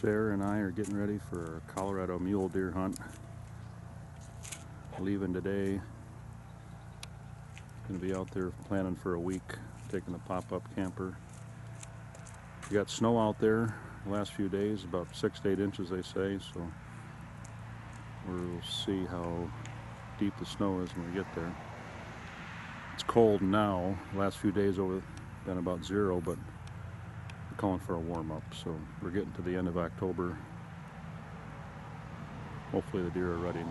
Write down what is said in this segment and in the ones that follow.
Sarah and I are getting ready for a Colorado mule deer hunt. Leaving today. Gonna be out there planning for a week, taking a pop-up camper. We got snow out there the last few days, about 6 to 8 inches they say, so we'll see how deep the snow is when we get there. It's cold now. The last few days over been about 0, but we're calling for a warm-up, so we're getting to the end of October. Hopefully the deer are ready.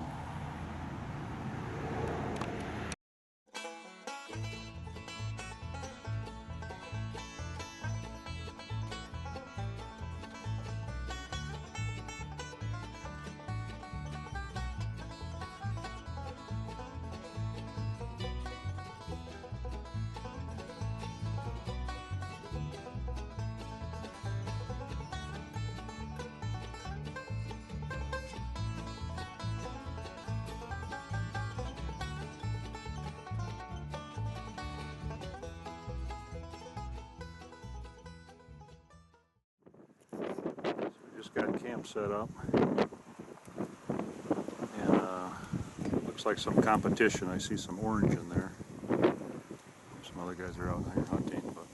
Just got camp set up, and looks like some competition. I see some orange in there. Some other guys are out here hunting, but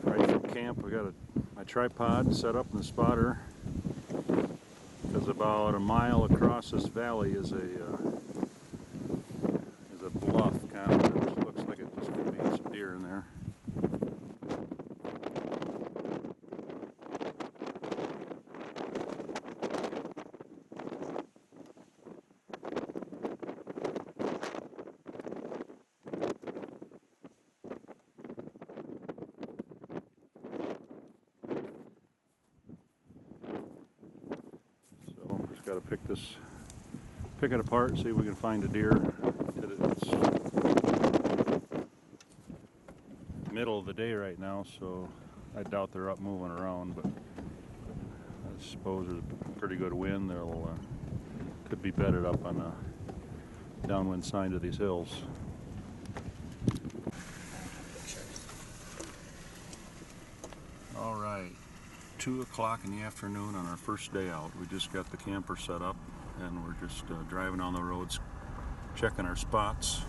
right from camp, I got my tripod set up in the spotter, because about a mile across this valley is a bluff kind of. It looks like it just could be some deer in there. Got to pick it apart, see if we can find a deer. It's middle of the day right now, so I doubt they're up moving around, but I suppose there's a pretty good wind. They'll could be bedded up on the downwind side of these hills. All right. 2 o'clock in the afternoon on our first day out. We just got the camper set up and we're just driving on the roads, checking our spots,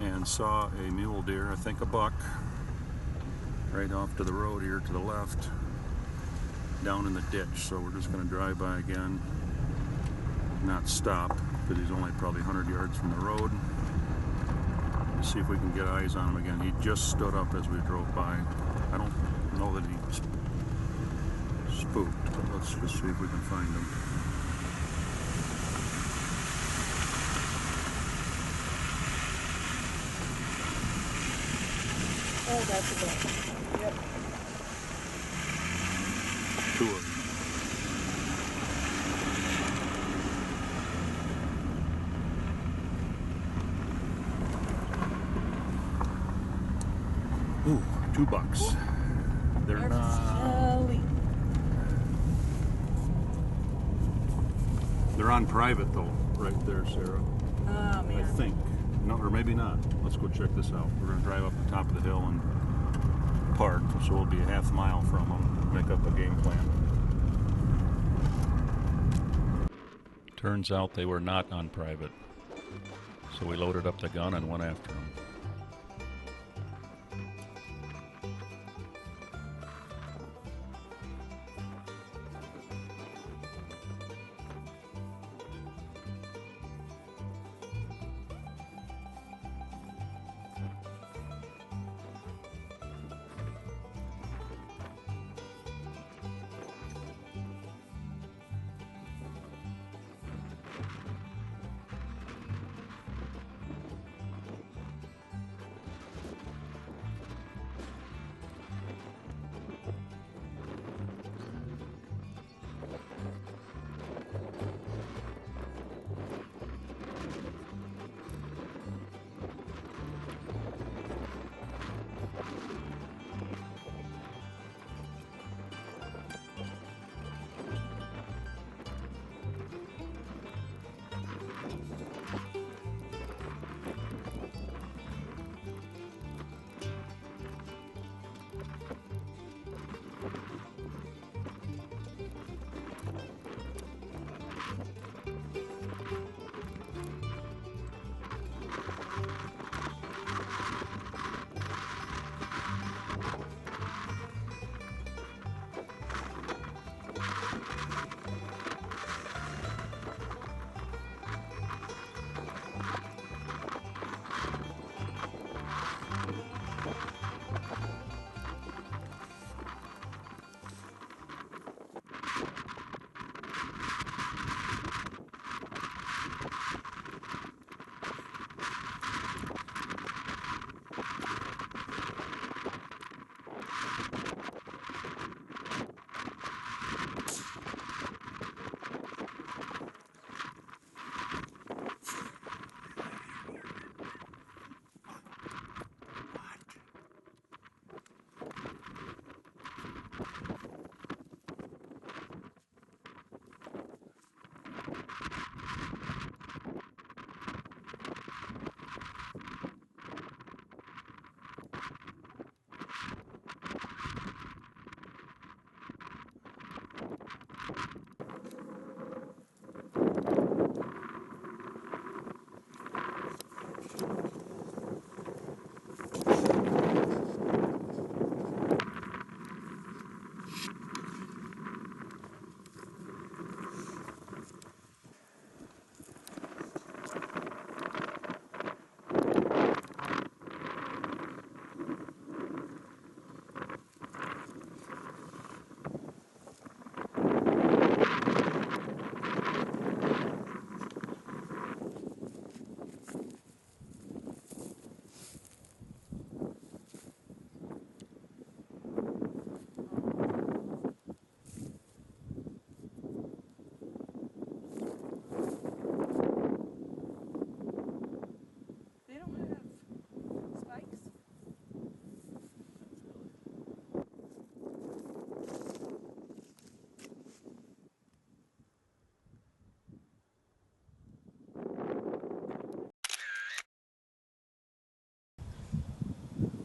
and saw a mule deer, I think a buck, right off to the road here to the left, down in the ditch. So we're just going to drive by again, not stop, because he's only probably 100 yards from the road. See if we can get eyes on him again. He just stood up as we drove by. I don't know that he spooked, but let's just see if we can find him. Oh, that's a buck. Yep. 2 of them. Ooh, 2 bucks. They're not. They're on private though, right there, Sarah. Oh man. I think. No, or maybe not. Let's go check this out. We're gonna drive up the top of the hill and park, so we'll be a half mile from them. Make up a game plan. Turns out they were not on private, so we loaded up the gun and went after them.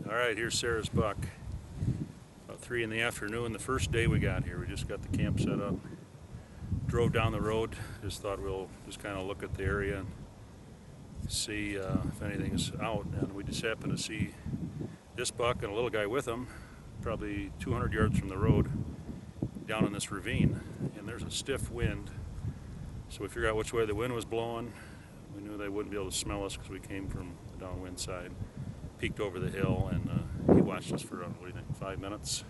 Alright, here's Sarah's buck. About 3 in the afternoon, the first day we got here. We just got the camp set up. Drove down the road, just thought we'll just kind of look at the area and see if anything's out. And we just happened to see this buck and a little guy with him, probably 200 yards from the road, down in this ravine. And there's a stiff wind, so we figured out which way the wind was blowing. We knew they wouldn't be able to smell us because we came from the downwind side. Peeked over the hill, and he watched us for, what do you think, 5 minutes?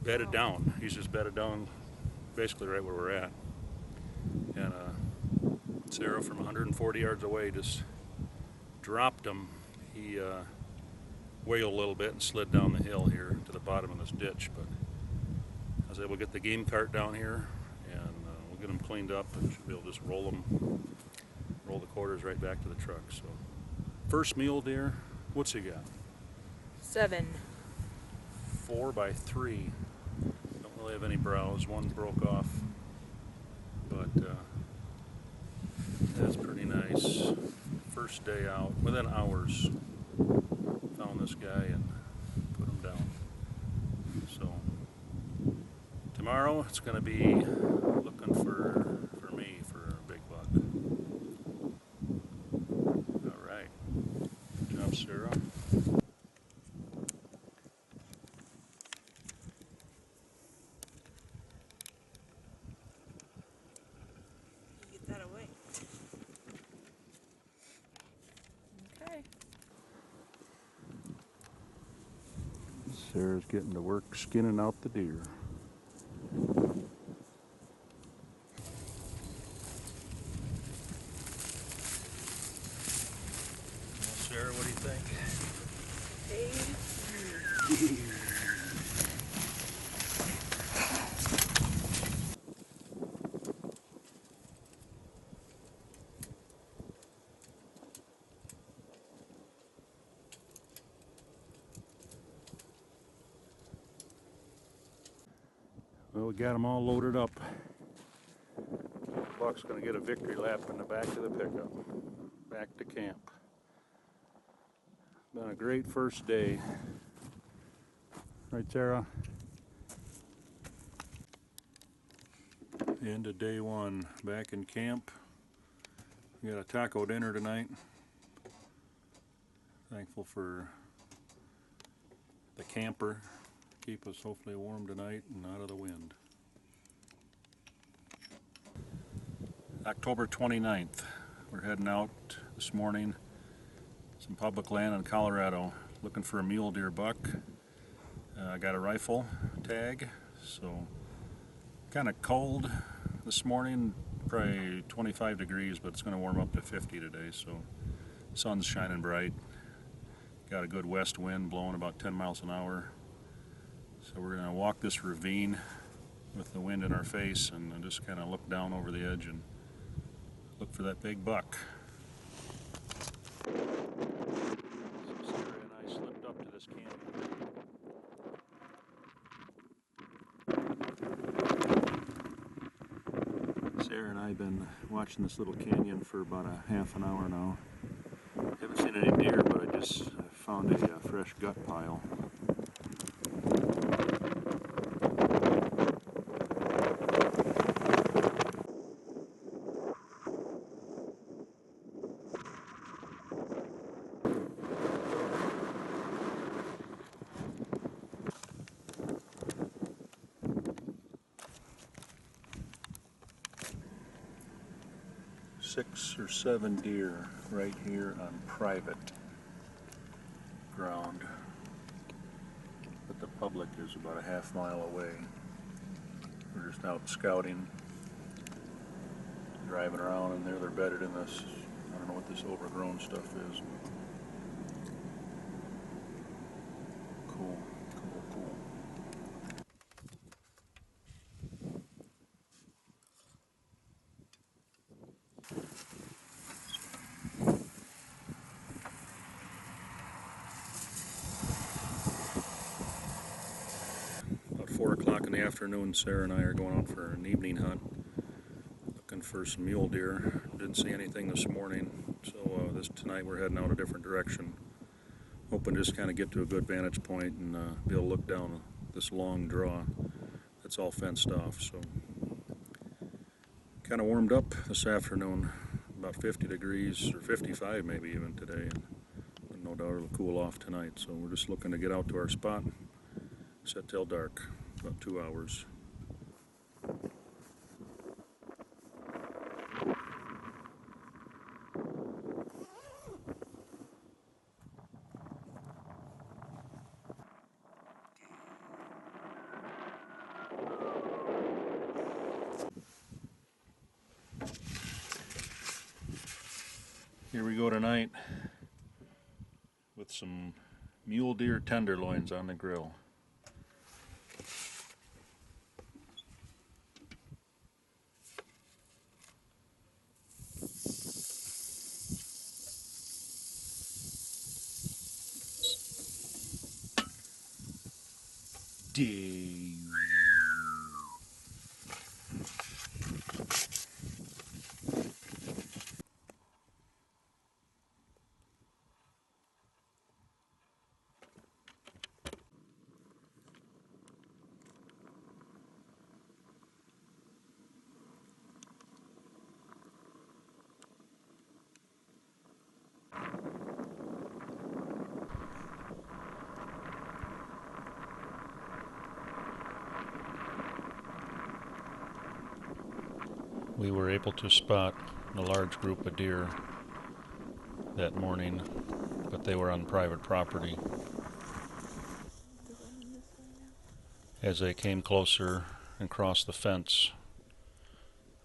Bedded down. He's just bedded down basically right where we're at. And Sarah from 140 yards away just dropped him. He wailed a little bit and slid down the hill here to the bottom of this ditch, but I was able to get the game cart down here, and we'll get them cleaned up and should be able to just roll the quarters right back to the truck. So first mule deer, what's he got? 7. 4 by 3. Don't really have any brows. One broke off, but that's pretty nice. First day out, within hours, found this guy and put him down. So tomorrow it's going to be looking for me for a big buck. All right, good job, Sarah. Get that away. Okay. Sarah's getting to work skinning out the deer. Well, Sarah, what do you think? Well, we got them all loaded up. Buck's going to get a victory lap in the back of the pickup. Back to camp. Been a great first day. Right, Sarah? End of day 1. Back in camp. We got a taco dinner tonight. Thankful for the camper. Keep us hopefully warm tonight and out of the wind. October 29th. We're heading out this morning. Some public land in Colorado. Looking for a mule deer buck. I got a rifle tag, so kind of cold this morning. Probably 25 degrees, but it's going to warm up to 50 today, so sun's shining bright. Got a good west wind blowing about 10 miles an hour. So we're going to walk this ravine with the wind in our face and just kind of look down over the edge and look for that big buck. So Sarah and I slipped up to this canyon. Sarah and I have been watching this little canyon for about a half an hour now. Haven't seen any deer, but I found a fresh gut pile. 6 or 7 deer right here on private ground, but the public is about a half mile away. We're just out scouting, driving around, and they're bedded in this, I don't know what this overgrown stuff is. Cool, cool, cool. About 4 o'clock in the afternoon, Sarah and I are going out for an evening hunt, looking for some mule deer. Didn't see anything this morning, so tonight we're heading out a different direction. hoping to just kind of get to a good vantage point and be able to look down this long draw that's all fenced off. So kind of warmed up this afternoon, about 50 degrees or 55 maybe even today, and no doubt it'll cool off tonight. So we're just looking to get out to our spot, set till dark, about 2 hours. Here we go tonight with some mule deer tenderloins on the grill. We were able to spot a large group of deer that morning, but they were on private property. As they came closer and crossed the fence,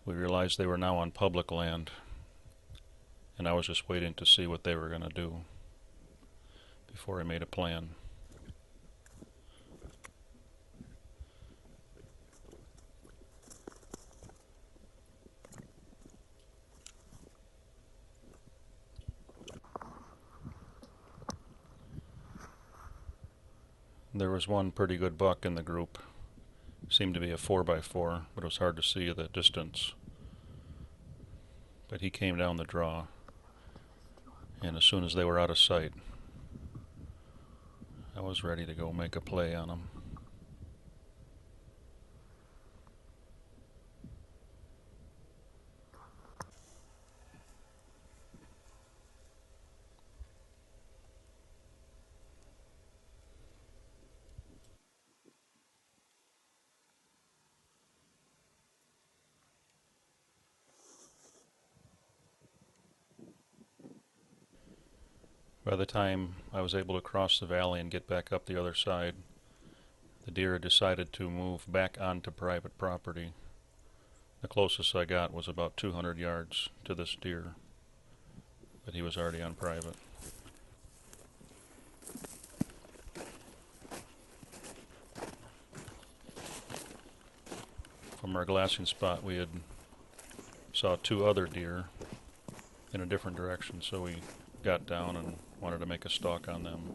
we realized they were now on public land, and I was just waiting to see what they were going to do before I made a plan. There was one pretty good buck in the group. Seemed to be a 4x4, but it was hard to see the distance. But he came down the draw, and as soon as they were out of sight, I was ready to go make a play on them. By the time I was able to cross the valley and get back up the other side, the deer had decided to move back onto private property. The closest I got was about 200 yards to this deer, but he was already on private. From our glassing spot, we had saw 2 other deer in a different direction, so we got down and wanted to make a stalk on them.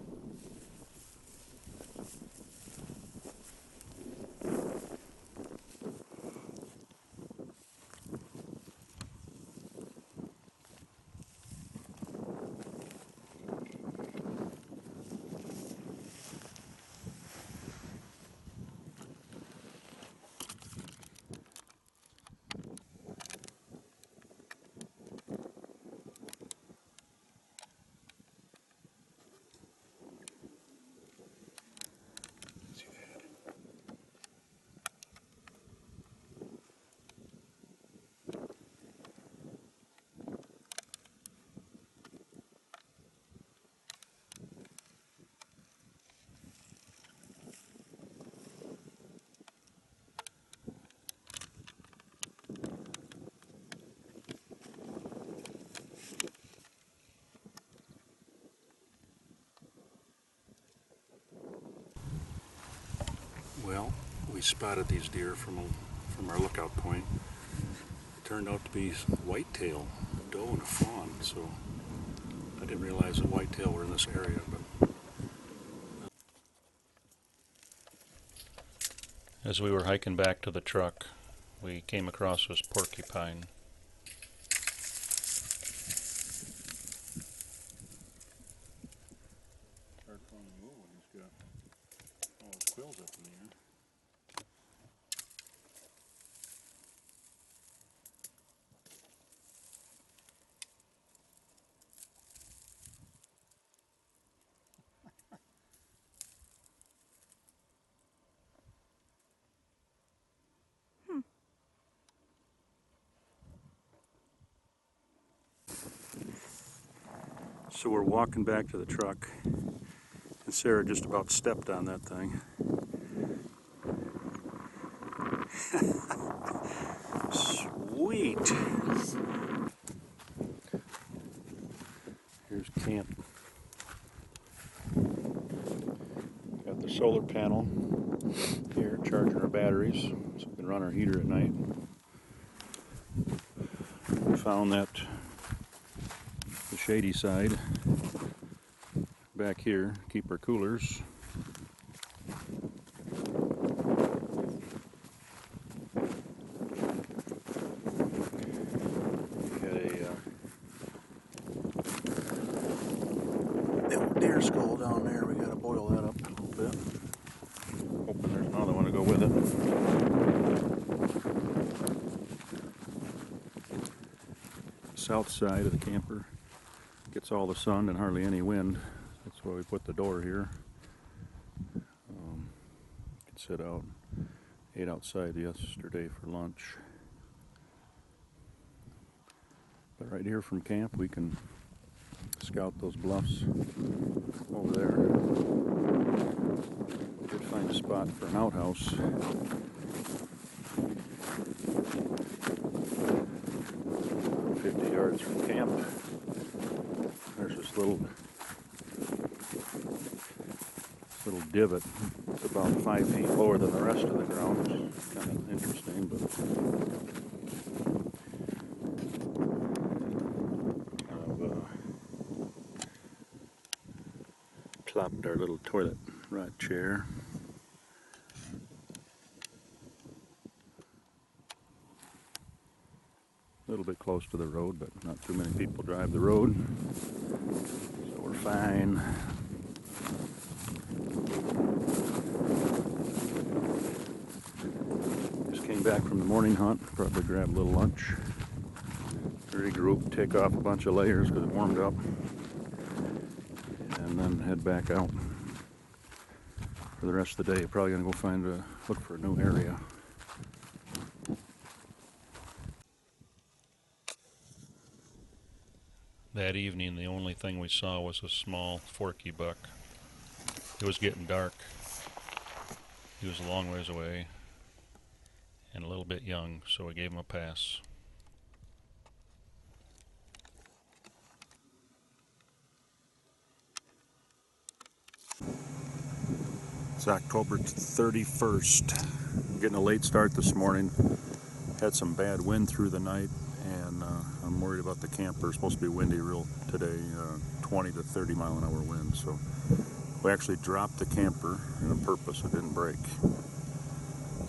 Well, we spotted these deer from our lookout point. It turned out to be whitetail, a doe and a fawn, so I didn't realize that whitetail were in this area. But as we were hiking back to the truck, we came across this porcupine. So we're walking back to the truck, and Sarah just about stepped on that thing. Sweet! Here's camp. Got the solar panel here charging our batteries so we can run our heater at night. We found that the shady side back here, keep our coolers. Got a little deer skull down there. We gotta boil that up a little bit. Hoping there's another one to go with it. South side of the camper gets all the sun and hardly any wind. That's why we put the door here. Could sit out. Ate outside yesterday for lunch. But right here from camp we can scout those bluffs over there. We did find a spot for an outhouse. 50 yards from camp. There's this little divot. It's about 5 feet lower than the rest of the ground. It's kind of interesting, but plopped our little toilet rod chair. A little bit close to the road, but not too many people drive the road, so we're fine. Just came back from the morning hunt, probably grab a little lunch, regroup, take off a bunch of layers because it warmed up, and then head back out for the rest of the day. Probably gonna go look for a new area. That evening, the only thing we saw was a small forky buck. It was getting dark. He was a long ways away and a little bit young, so we gave him a pass. It's October 31st. I'm getting a late start this morning. Had some bad wind through the night, and I'm worried about the camper. It's supposed to be windy real today, 20 to 30 mile an hour wind. So we actually dropped the camper on purpose. It didn't break.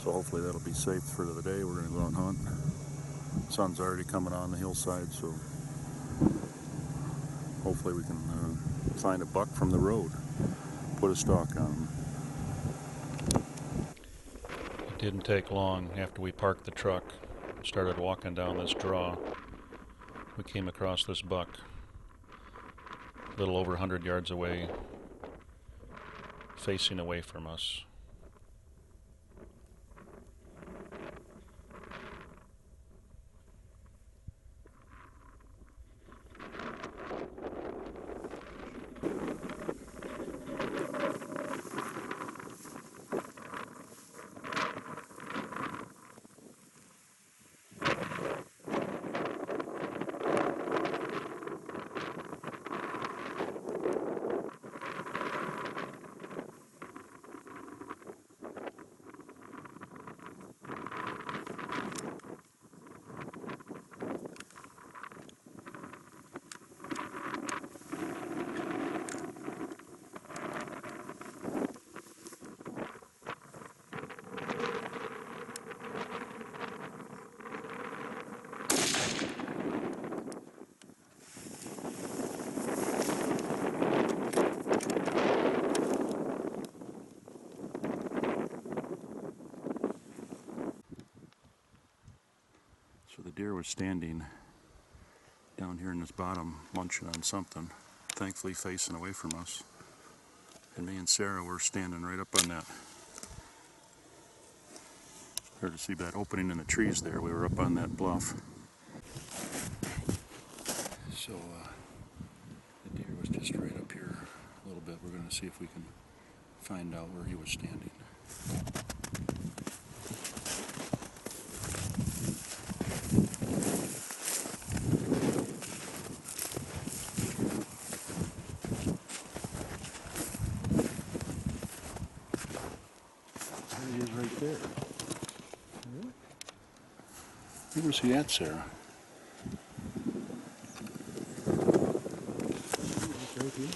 So hopefully that'll be safe for the day. We're going to go and hunt. The sun's already coming on the hillside, so hopefully we can find a buck from the road, put a stalk on him. It didn't take long after we parked the truck, started walking down this draw. We came across this buck, a little over 100 yards away, facing away from us. So the deer was standing down here in this bottom, munching on something, thankfully facing away from us. And me and Sarah were standing right up on that. Hard to see that opening in the trees there. We were up on that bluff. So the deer was to see if we can find out where he was standing. There he is right there. Really? Where was he at, Sarah? Right here?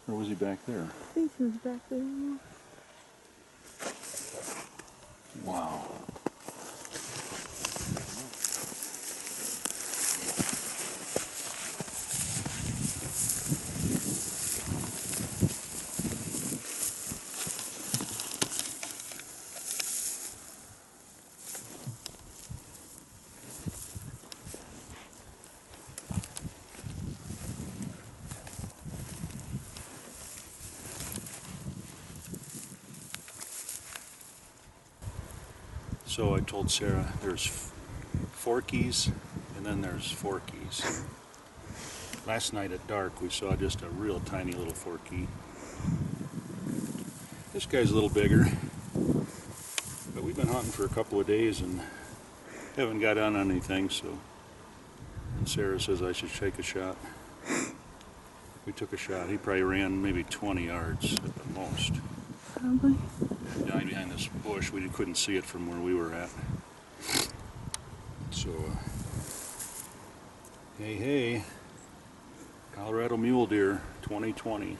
Or was he back there? I think he was back there. Wow. So I told Sarah there's forkies and then there's forkies. Last night at dark we saw just a real tiny little forky. This guy's a little bigger, but we've been hunting for a couple of days and haven't got on anything, so and Sarah says I should take a shot. We took a shot. He probably ran maybe 20 yards at the most. Probably. Down behind this bush, we couldn't see it from where we were at. So, hey, Colorado mule deer, 2020,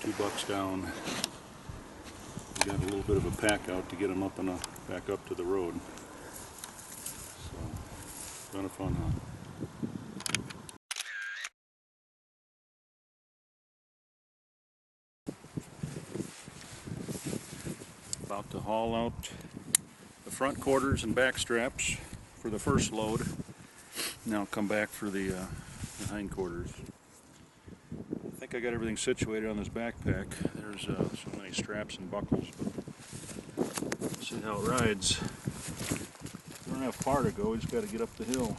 $2 down. We got a little bit of a pack out to get them up and back up to the road. So, been a fun hunt. About to haul out the front quarters and back straps for the first load. Now come back for the hind quarters. I think I got everything situated on this backpack. There's so many straps and buckles, but let's see how it rides. We don't have far to go, we just got to get up the hill.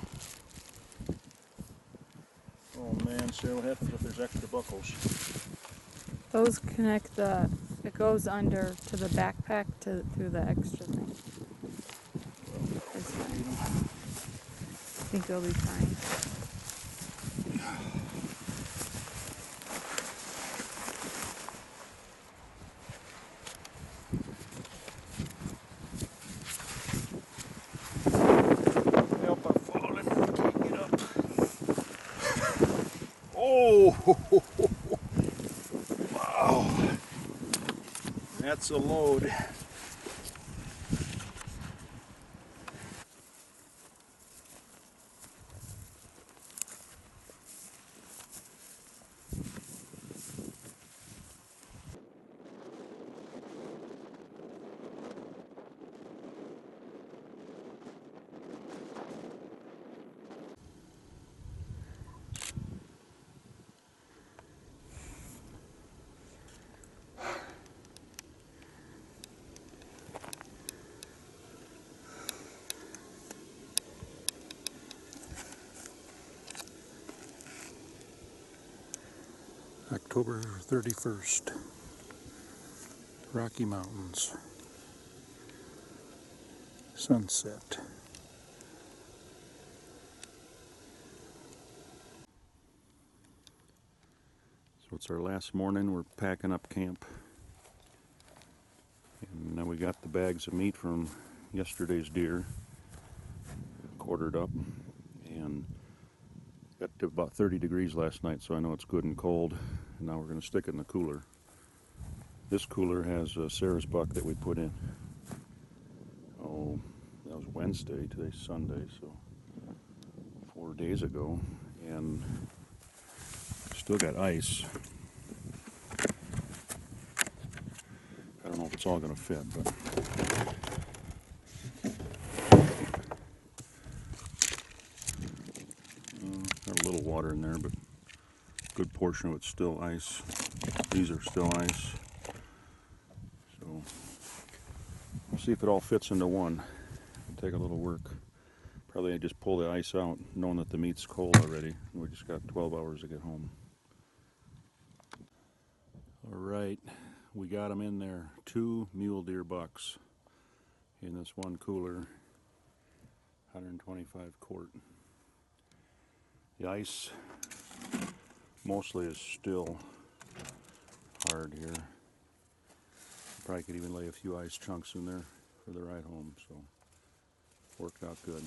Oh man, Sarah, what happens if there's extra buckles? Those connect it goes under to the backpack through the extra thing. It's fine. I think they'll be fine. Help, I'm falling. Can't get up. Oh! Wow. That's a load. October 31st, Rocky Mountains, sunset. So it's our last morning, we're packing up camp. And now we got the bags of meat from yesterday's deer, quartered up, and got to about 30 degrees last night, so I know it's good and cold. And now we're going to stick it in the cooler. This cooler has Sarah's buck that we put in. Oh, that was Wednesday, today's Sunday, so 4 days ago. And still got ice. I don't know if it's all going to fit, but got a little water in there, but a good portion of it's still ice. These are still ice. So we'll see if it all fits into one. It'll take a little work. Probably I just pull the ice out, knowing that the meat's cold already. We just got 12 hours to get home. All right, we got them in there. 2 mule deer bucks in this one cooler, 125 quart. The ice mostly is still hard here. Probably could even lay a few ice chunks in there for the ride home, so worked out good.